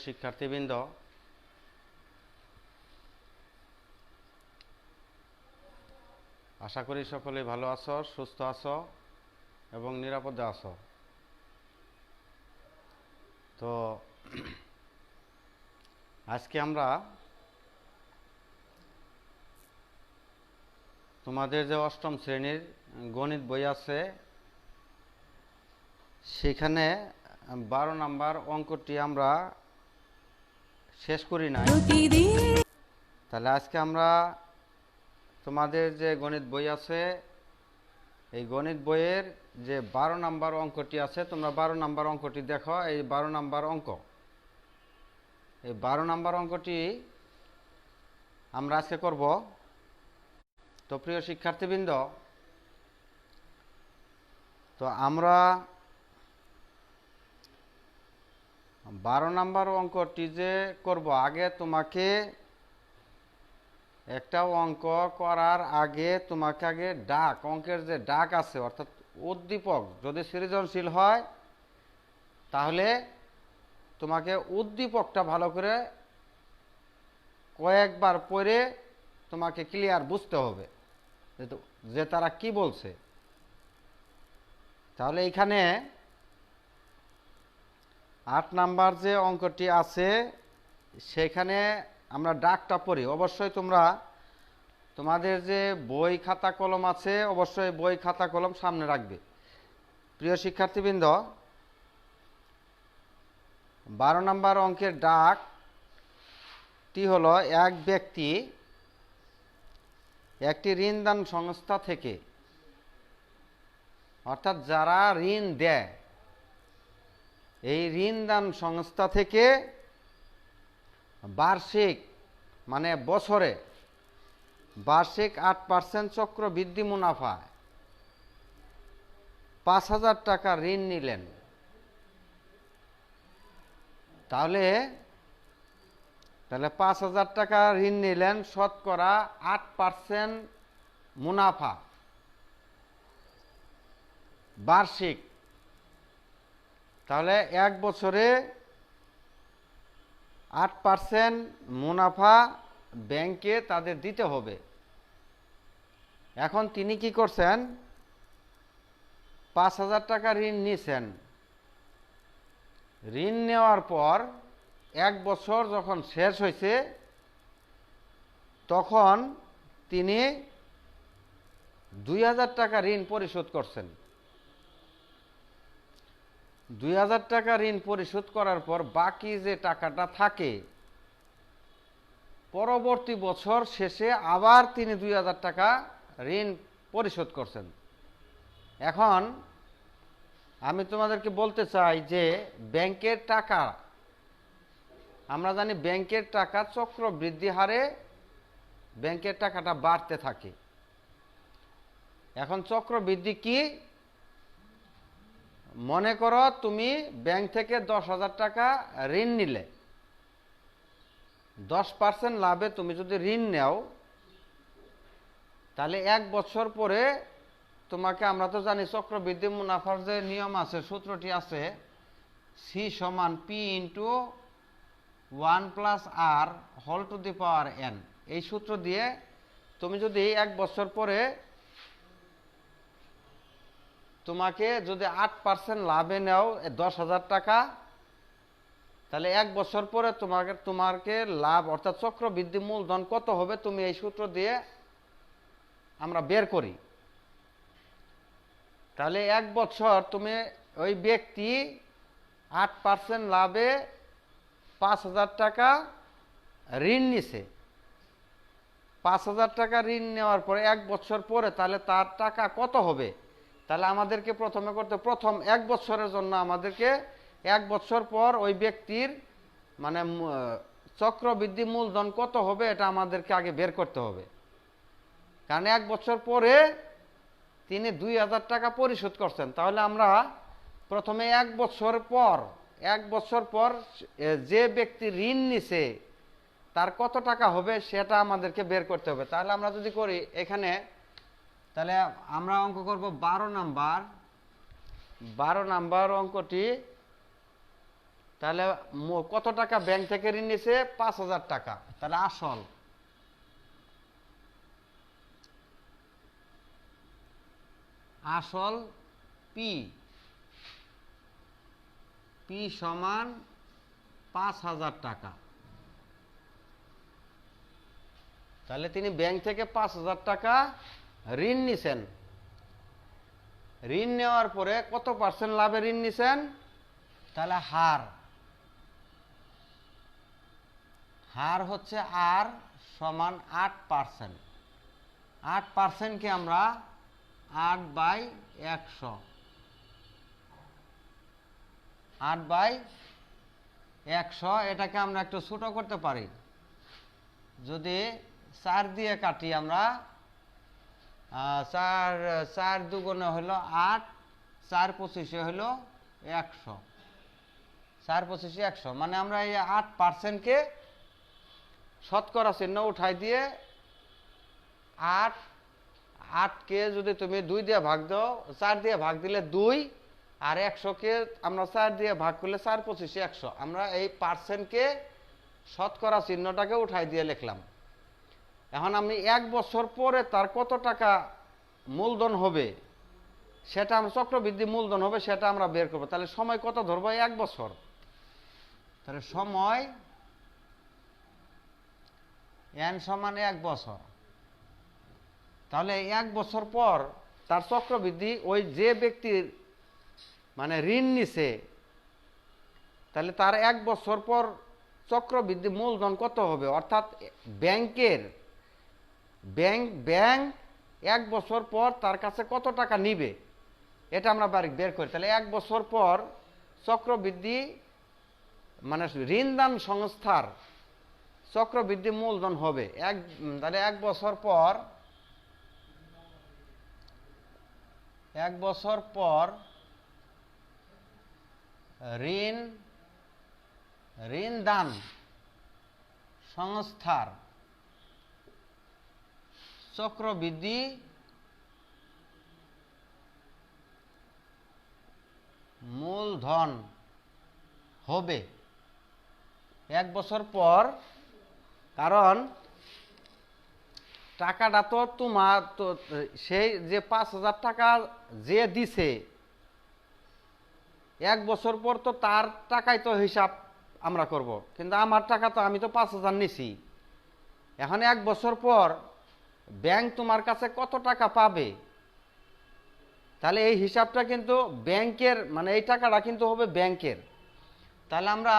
শিক্ষার্থীবৃন্দ, আশা করি সকলে ভালো আছো, সুস্থ আছো এবং নিরাপদে আছো। তো আজকে আমরা তোমাদের যে অষ্টম শ্রেণীর গণিত বই আছে সেখানে 12 নাম্বার অঙ্কটি আমরা শেষ করি নাই। তাহলে আজকে আমরা তোমাদের যে গণিত বই আছে এই গণিত বইয়ের যে 12 নাম্বার অঙ্কটি আছে, তোমরা 12 নাম্বার অঙ্কটি দেখো। এই 12 নাম্বার অঙ্ক, এই 12 নাম্বার অঙ্কটি আমরা আজকে করব। তো প্রিয় শিক্ষার্থীবৃন্দ, তো আমরা 12 নাম্বার অঙ্কটি যে করব, আগে তোমাকে একটা অঙ্ক করার আগে তোমাকে আগে অঙ্কের যে ডাক আছে অর্থাৎ উদ্দীপক যদি সৃজনশীল হয় তাহলে তোমাকে উদ্দীপকটা ভালো করে কয়েকবার পড়ে তোমাকে ক্লিয়ার বুঝতে হবে যে তারা কি বলছে। তাহলে এখানে 8 নাম্বার যে অঙ্কটি আছে সেখানে আমরা ডাকটা পড়ি। অবশ্যই তোমরা তোমাদের যে বই খাতা কলম আছে অবশ্যই বই খাতা কলম সামনে রাখবে। প্রিয় শিক্ষার্থীবৃন্দ, 12 নাম্বার অঙ্কের ডাকটি হলো, এক ব্যক্তি একটি ঋণদান সংস্থা থেকে, অর্থাৎ যারা ঋণ দেয় এই ঋণদান সংস্থা থেকে বার্ষিক মানে বছরে বার্ষিক 8% চক্রবৃদ্ধি মুনাফা 5,000 টাকা ঋণ নিলেন। তাহলে 5,000 টাকা ঋণ নিলেন, শতকরা 8% মুনাফা বার্ষিক। তাহলে এক বছরে 8% মুনাফা ব্যাংকে তাদের দিতে হবে। এখন তিনি কি করছেন, 5,000 টাকা ঋণ নিয়েছেন। ঋণ নেওয়ার পর এক বছর যখন শেষ হয়েছে তখন তিনি 2,000 টাকা ঋণ পরিশোধ করছেন। 2,000 টাকা ঋণ পরিশোধ করার পর বাকি যে টাকাটা থাকে পরবর্তী বছর শেষে আবার তিনি 2,000 টাকা ঋণ পরিশোধ করছেন। এখন আমি তোমাদেরকে বলতে চাই যে ব্যাংকের টাকা, আমরা জানি ব্যাংকের টাকা চক্রবৃদ্ধি হারে ব্যাংকের টাকাটা বাড়তে থাকে। এখন চক্রবৃদ্ধি কি? মনে করো তুমি ব্যাংক থেকে 10,000 টাকা ঋণ নিলে, 10% লাভে তুমি যদি ঋণ নেও তাহলে এক বছর পরে তোমাকে, আমরা তো জানি চক্রবৃদ্ধি মুনাফার যে নিয়ম আছে, সূত্রটি আছে, C = P × 1 + R whole to the power n। এই সূত্র দিয়ে তুমি যদি এক বছর পরে তোমাকে যদি 8% লাভে নেও 10,000 টাকা, তাহলে এক বছর পরে তোমাকে লাভ অর্থাৎ চক্রবৃদ্ধি মূলধন কত হবে তুমি এই সূত্র দিয়ে আমরা বের করি। তাহলে এক বছর তুমি ওই ব্যক্তি 8% লাভে 5,000 টাকা ঋণ নিছে। 5,000 টাকা ঋণ নেওয়ার পরে এক বছর পরে তাহলে তার টাকা কত হবে? তাহলে আমাদেরকে প্রথমে প্রথম এক বছরের জন্য আমাদেরকে এক বছর পর ওই ব্যক্তির মানে চক্রবৃদ্ধি মূলধন কত হবে এটা আমাদেরকে আগে বের করতে হবে। কারণ এক বছর পরে তিনি 2,000 টাকা পরিশোধ করছেন। তাহলে আমরা প্রথমে এক বছর পর যে ব্যক্তি ঋণ নিছে তার কত টাকা হবে সেটা আমাদেরকে বের করতে হবে। তাহলে আমরা যদি করি এখানে, তাহলে আমরা অঙ্ক করব 12 নাম্বার অঙ্কটি তাহলে কত টাকা ব্যাংক থেকে ঋণ নিছে? 5,000 টাকা। তাহলে আসল পি সমান 5,000 টাকা। তাহলে তিনি ব্যাংক থেকে 5,000 টাকা ঋণ নিছেন। ঋণ নেওয়ার পরে কত পার্সেন্ট লাভে ঋণ নিছেন? তাহলে হার হচ্ছে আর সমান 8%। 8%কে আমরা 8/100, 8/100 এটাকে আমরা একটু ছোট করতে পারি। যদি 4 দিয়ে কাটি আমরা, 4 দুগুণে হলো 8, 4 25 হলো 100, 4 25 100, মানে আমরা এই 8%কে শতকরা চিহ্ন উঠাই দিয়ে 8কে যদি তুমি 2 দিয়ে ভাগ দাও, 4 দিয়ে ভাগ দিলে 2, আর 100কে আমরা 4 দিয়ে ভাগ করলে 4 25 100, আমরা এই পার্সেন্টকে শতকরা চিহ্নটাকে উঠাই দিয়ে লিখলাম। এখন আমি 1 বছর পরে তার কত টাকা মূলধন হবে সেটা আমরা, চক্রবৃদ্ধি মূলধন হবে সেটা আমরা বের করবো। তাহলে সময় কত ধরবো? 1 বছর। তাহলে সময় n সমান 1 বছর। তাহলে 1 বছর পর তার চক্রবৃদ্ধি, ওই যে ব্যক্তির মানে ঋণ নিছে, তাহলে তার 1 বছর পর চক্রবৃদ্ধি মূলধন কত হবে? অর্থাৎ ব্যাংক 1 বছর পর তার কাছে কত টাকা নিবে এটা আমরা বের করি। তাহলে 1 বছর পর চক্রবৃদ্ধি মানে ঋণদান সংস্থার চক্রবৃদ্ধি মূলধন হবে তাহলে 1 বছর পর 1 বছর পর ঋণদান সংস্থার চক্রবৃদ্ধি মূলধন হবে 1 বছর পর। কারণ টাকাটা তো তোমার, তো সেই যে 5,000 টাকা যে দিছে 1 বছর পর তো তার টাকাই তো হিসাব আমরা করব, কিন্তু আমার টাকা তো আমি তো 5,000 নিছি। এখন 1 বছর পর ব্যাংক তোমার কাছে কত টাকা পাবে, তাহলে এই হিসাবটা কিন্তু ব্যাংকের, মানে এই টাকাটা কিন্তু হবে ব্যাংকের। তাহলে আমরা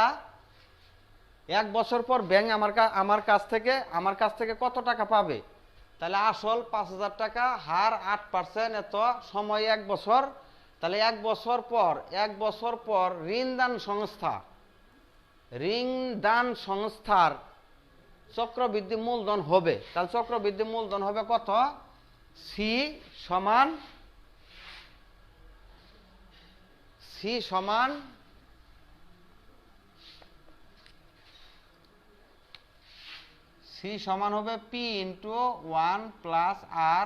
1 বছর পর ব্যাংক আমার কাছ থেকে কত টাকা পাবে? তাহলে আসল 5,000 টাকা, হার 8%, এত সময় 1 বছর। তাহলে 1 বছর পর ঋণদান সংস্থার চক্রবৃদ্ধি মূলধন হবে। তাহলে চক্রবৃদ্ধি মূলধন হবে কত? সি সমান হবে P into 1 plus R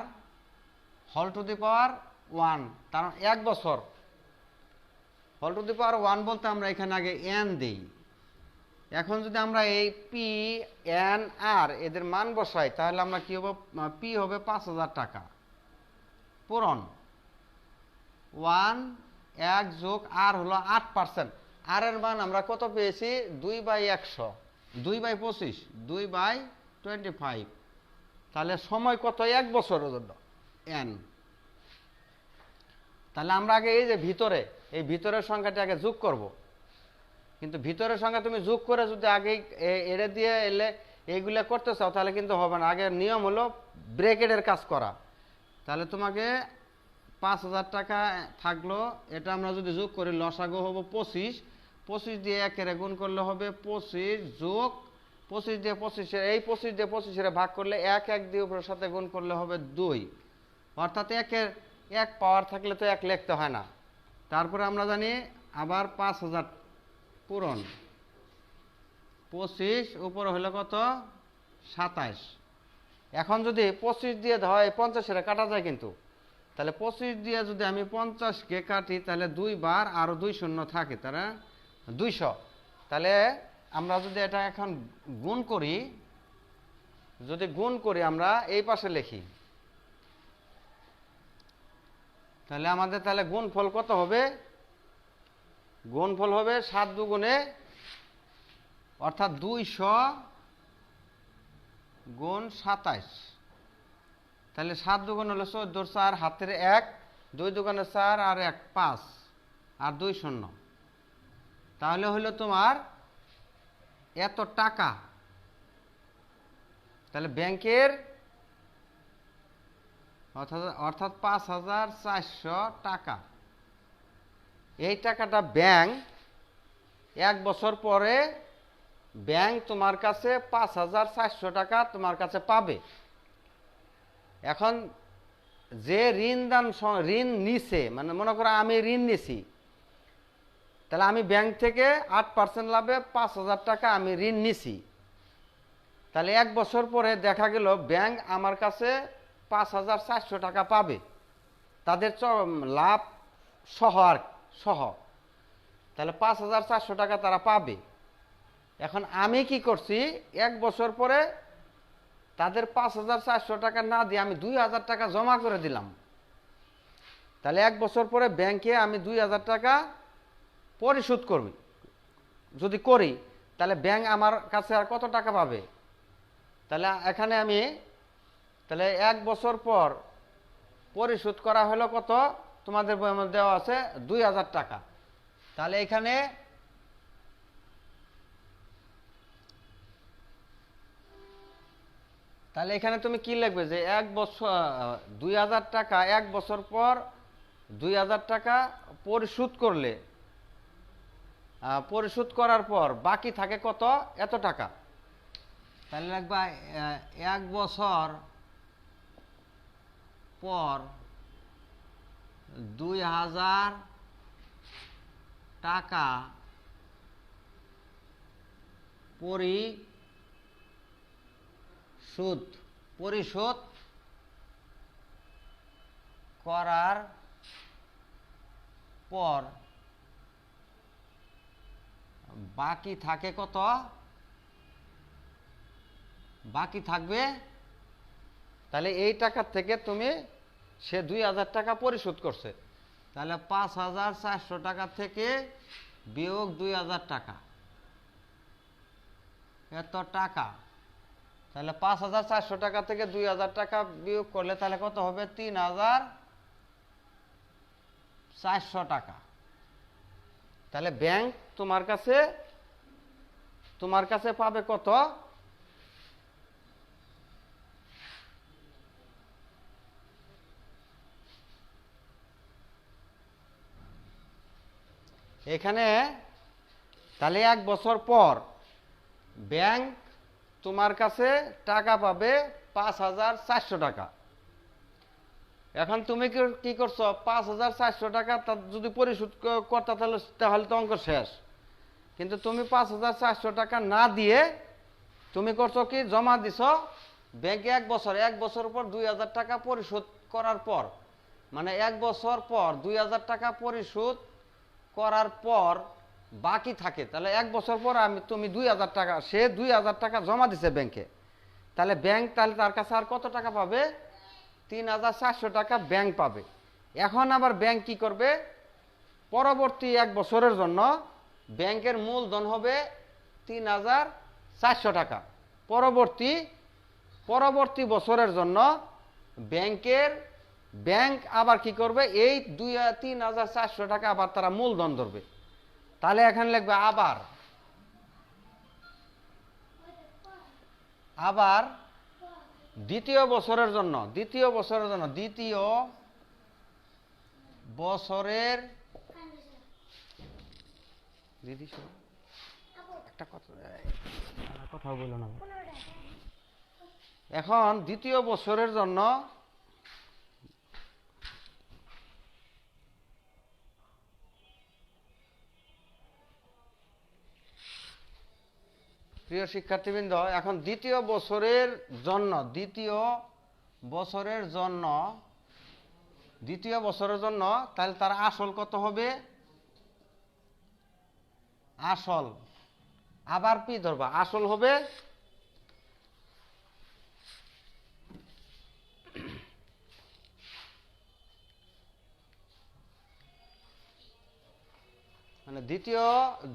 whole to the power 1। কারণ 1 বছর হোল টু দি পাওয়ার 1 বলতে আমরা এখানে আগে এন দিই। এখন যদি আমরা এই পি এন আর এদের মান বসাই, তাহলে আমরা কি হবে? পি হবে 5,000 টাকা পূরণ 1 যোগ আর হলো 8%। আর এর মান আমরা কত পেয়েছি? 2/100, 2/25, 2/25। তাহলে সময় কত? 1 বছরের জন্য এন। তাহলে আমরা আগে এই যে ভিতরের সংখ্যাটি আগে যোগ করব, কিন্তু ভিতরের সংখ্যা তুমি যোগ করে যদি আগে এড়ে দিয়ে এলে এইগুলা করতে চাও তাহলে কিন্তু হবে না। আগে নিয়ম হলো ব্র্যাকেটের কাজ করা। তাহলে তোমাকে 5,000 টাকা থাকলো, এটা আমরা যদি যোগ করি লসাগু হবে 25, 25 দিয়ে 1 গুণ করলে হবে 25 যোগ 25 দিয়ে 25, এই 25 দিয়ে 25 ভাগ করলে 1 দিয়ে উপরের সাথে গুণ করলে হবে 2, অর্থাৎ 1 পাওয়ার থাকলে তো 1 লিখতে হয় না। তারপরে আমরা জানি আবার 5,000 পূরণ 25 উপরে হলো কত? 27। এখন যদি 25 দিয়ে হয় 50 কাটা যায় কিন্তু, তাহলে 25 দিয়ে যদি আমি 50কে কাটি তাহলে 2 বার আরো 2 শূন্য থাকে, তারা 200। তাহলে আমরা যদি এটা এখন গুণ করি, যদি গুণ করি আমরা এই পাশে লিখি, তাহলে আমাদের তাহলে গুণফল কত হবে? গুণফল হবে 7 দুগুণে অর্থাৎ 200 গুণ 27। তাহলে 7 দুগুণ হলো 14, 4 হাতের 1, 2 দুগুণে 4 আর 1 5 আর 2 শূন্য। তাহলে হলো তোমার এত টাকা। তাহলে ব্যাংকের অর্থাৎ 5400 টাকা। এই টাকাটা ব্যাংক 1 বছর পরে ব্যাংক তোমার কাছে 5400 টাকা তোমার কাছে পাবে। এখন যে ঋণ নিছে, মানে মনে করো আমি ঋণ নিছি, তাহলে আমি ব্যাংক থেকে 8% লাভে 5000 টাকা আমি ঋণ নিছি। তাহলে 1 বছর পরে দেখা গেল ব্যাংক আমার কাছে 5400 টাকা পাবে, তাদের লাভ সহ। তাহলে 5400 টাকা তারা পাবে। এখন আমি কি করছি, 1 বছর পরে তাদের 5400 টাকা না দিয়ে আমি 2000 টাকা জমা করে দিলাম। তাহলে 1 বছর পরে ব্যাংকে আমি 2000 টাকা পরিশোধ করবি যদি করি, তাহলে ব্যাংক আমার কাছে আর কত টাকা পাবে? তাহলে এখানে আমি তাহলে 1 বছর পর পরিশোধ করা হলো কত? তোমাদের বইয়ের মধ্যে দেওয়া আছে 2000 টাকা। তাহলে এখানে তুমি কি লিখবে যে 1 বছর 2000 টাকা 1 বছর পর 2000 টাকা পরিশোধ করলে, পরিশোধ করার পর বাকি থাকে কত? এত টাকা। তাহলে লিখবা 1 বছর পর 2000 টাকা পরিশোধ করার পর বাকি থাকে কত? বাকি থাকবে, তাহলে এই টাকার থেকে তুমি সে 2000 টাকা পরিশোধ করছে, তাহলে 5400 টাকা থেকে বিয়োগ 2000 টাকা, এত টাকা। তাহলে 5400 টাকা থেকে 2000 টাকা বিয়োগ করলে তাহলে কত হবে? 3400 টাকা। তাহলে ব্যাংক তোমার কাছে পাবে কত? এখানে তাহলে 1 বছর পর ব্যাংক তোমার কাছে টাকা পাবে 5400 টাকা। এখন তুমি কি করছো? 5400 টাকা যদি পরিশোধ করতে তাহলে তো অঙ্ক শেষ। কিন্তু তুমি 5400 টাকা না দিয়ে তুমি করছো কি? জমা দিছ ব্যাংকে 1 বছর পর 2000 টাকা পরিশোধ করার পর, মানে 1 বছর পর 2000 টাকা পরিশোধ করার পর বাকি থাকে। তাহলে 1 বছর পর তুমি 2000 টাকা, সে 2000 টাকা জমা দিছে ব্যাংকে, তাহলে ব্যাংক তাহলে তার কাছে আর কত টাকা পাবে? 3400 টাকা ব্যাংক পাবে। এখন আবার ব্যাংক কি করবে? পরবর্তী 1 বছরের জন্য ব্যাংকের মূলধন হবে 3400 টাকা। পরবর্তী বছরের জন্য ব্যাংক আবার কি করবে? এই 3400 টাকা আবার তারা মূলধন ধরবে। তাহলে এখানে লিখবে আবার দ্বিতীয় বছরের জন্য একটা কথা বললো না। এখন দ্বিতীয় বছরের জন্য প্রিয় শিক্ষার্থীবৃন্দ, এখন দ্বিতীয় বছরের জন্য তাহলে তার আসল কত হবে? আসল আবার পি ধরবা, আসল হবে মানে দ্বিতীয়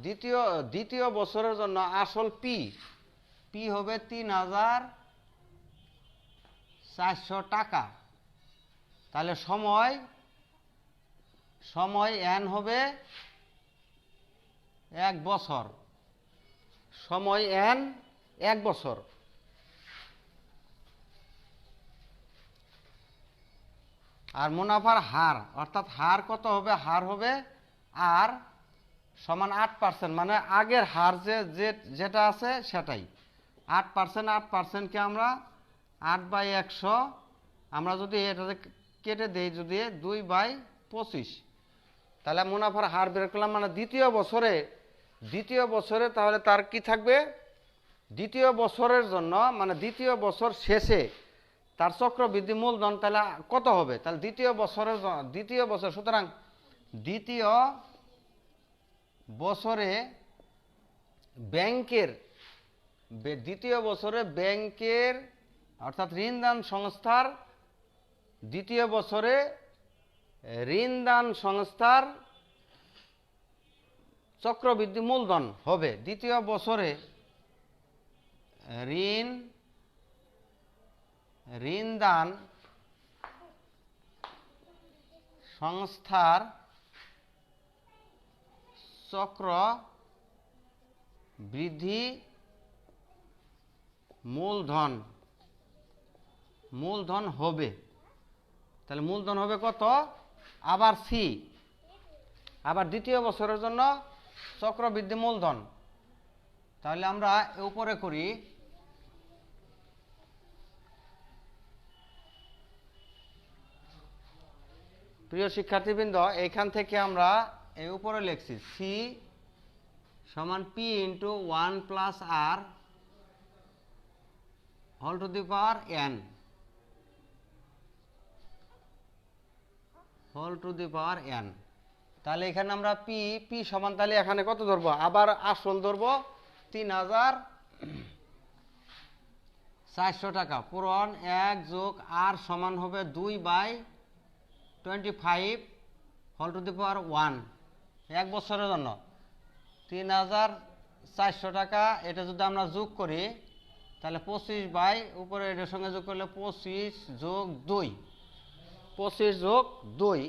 দ্বিতীয় দ্বিতীয় বছরের জন্য আসল পি পি হবে ৩,৪০০ টাকা। তাহলে সময় এন হবে 1 বছর, সময় এন 1 বছর। আর মুনাফার হার, অর্থাৎ হার কত হবে? হার হবে আর সমান 8%, মানে আগের হার যেটা আছে সেটাই 8%। 8%কে আমরা 8/100 আমরা যদি এটাতে কেটে দেই, যদি 2/25, তাহলে মুনাফার হার বের করলাম। মানে দ্বিতীয় বছরে তাহলে তার কি থাকবে? দ্বিতীয় বছরের জন্য, মানে দ্বিতীয় বছর শেষে তার চক্রবৃদ্ধি মূলধন তাহলে কত হবে? তাহলে দ্বিতীয় বছর, সুতরাং দ্বিতীয় বছরে ব্যাংকের অর্থাৎ ঋণদান সংস্থার দ্বিতীয় বছরে ঋণদান সংস্থার চক্রবৃদ্ধি মূলধন হবে। দ্বিতীয় বছরে ঋণদান সংস্থার চক্র বৃদ্ধি মূলধন হবে। তাহলে মূলধন হবে কত? আবার সি, আবার দ্বিতীয় বছরের জন্য চক্রবৃদ্ধি মূলধন। তাহলে আমরা উপরে করি, প্রিয় শিক্ষার্থীবৃন্দ, এইখান থেকে আমরা এই উপরে লিখছি সি সমান P into 1 plus R whole to the power n, তাহলে এখানে আমরা পি সমান, তাহলে এখানে কত ধরবো? আবার আসল ধরবো 3,400 টাকা। পূরণ 1 যোগ আর সমান হবে 2/25 হোল টু দি পাওয়ার 1, 1 বছরের জন্য 3,400 টাকা। এটা যদি আমরা যোগ করি তাহলে 25 উপরে এটার সঙ্গে যোগ করলে 25 যোগ 2,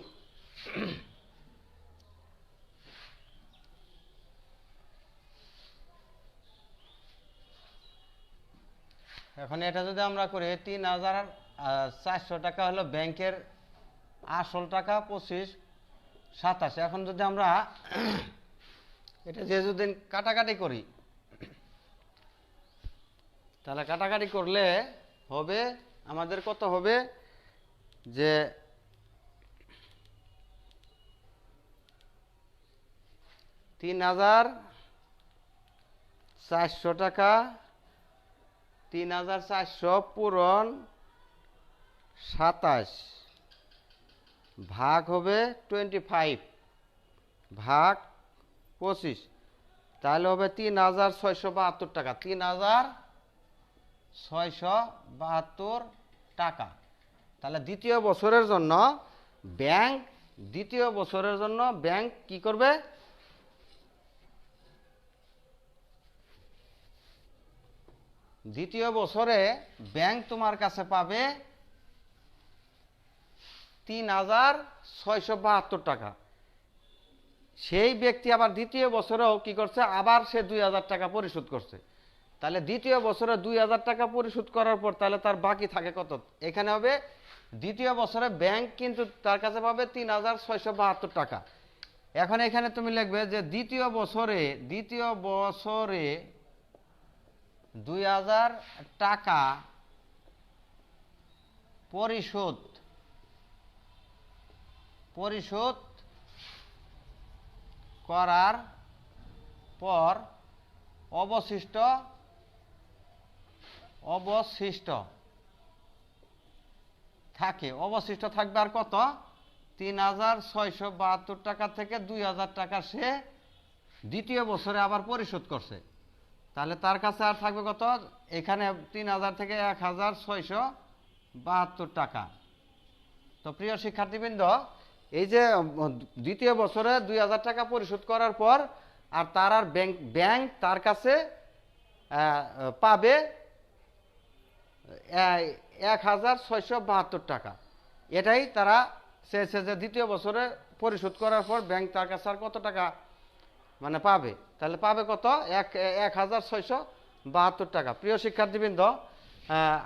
এখন এটা যদি আমরা করি 3,400 টাকা হলো ব্যাংকের আসল টাকা, 25 27। এখন যদি আমরা এটা যদি কাটাকাটি করি, তাহলে কাটাকাটি করলে হবে আমাদের কত হবে? যে 3,400 টাকা, 3,400 পূরণ 27 ভাগ হবে 25 ভাগ 25, তাহলে হবে 3,672 টাকা। 3,672 টাকা। তাহলে দ্বিতীয় বছরের জন্য ব্যাংক কি করবে? দ্বিতীয় বছরে ব্যাংক তোমার কাছে পাবে 3,672 টাকা। সেই ব্যক্তি আবার দ্বিতীয় বছরেও কি করছে? আবার সে 2,000 টাকা পরিশোধ করছে। তাহলে দ্বিতীয় বছরে 2,000 টাকা পরিশোধ করার পর তাহলে তার বাকি থাকে কত? এখানে হবে দ্বিতীয় বছরে ব্যাংক কিন্তু তার কাছে পাবে 3,672 টাকা। এখন এখানে তুমি লিখবে যে দ্বিতীয় বছরে 2,000 টাকা পরিশোধ করার পর অবশিষ্ট থাকবে আর কত? 3,672 টাকা থেকে 2,000 টাকা সে দ্বিতীয় বছরে আবার পরিশোধ করছে। তাহলে তার কাছে আর থাকবে কত, এখানে 3000 থেকে 1672 টাকা। তো প্রিয় শিক্ষার্থীবৃন্দ, এই যে দ্বিতীয় বছরে 2000 টাকা পরিশোধ করার পর আর তার আর ব্যাংক তার কাছে পাবে 1672 টাকা। এটাই তারা চেয়েছে যে দ্বিতীয় বছরে পরিশোধ করার পর ব্যাংক তার কাছে আর কত টাকা মানে পাবে। তাহলে পাবে কত, 1672 টাকা। প্রিয় শিক্ষার্থীবৃন্দ,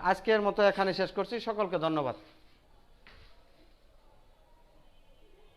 আজকের মতো এখানে শেষ করছি। সকলকে ধন্যবাদ।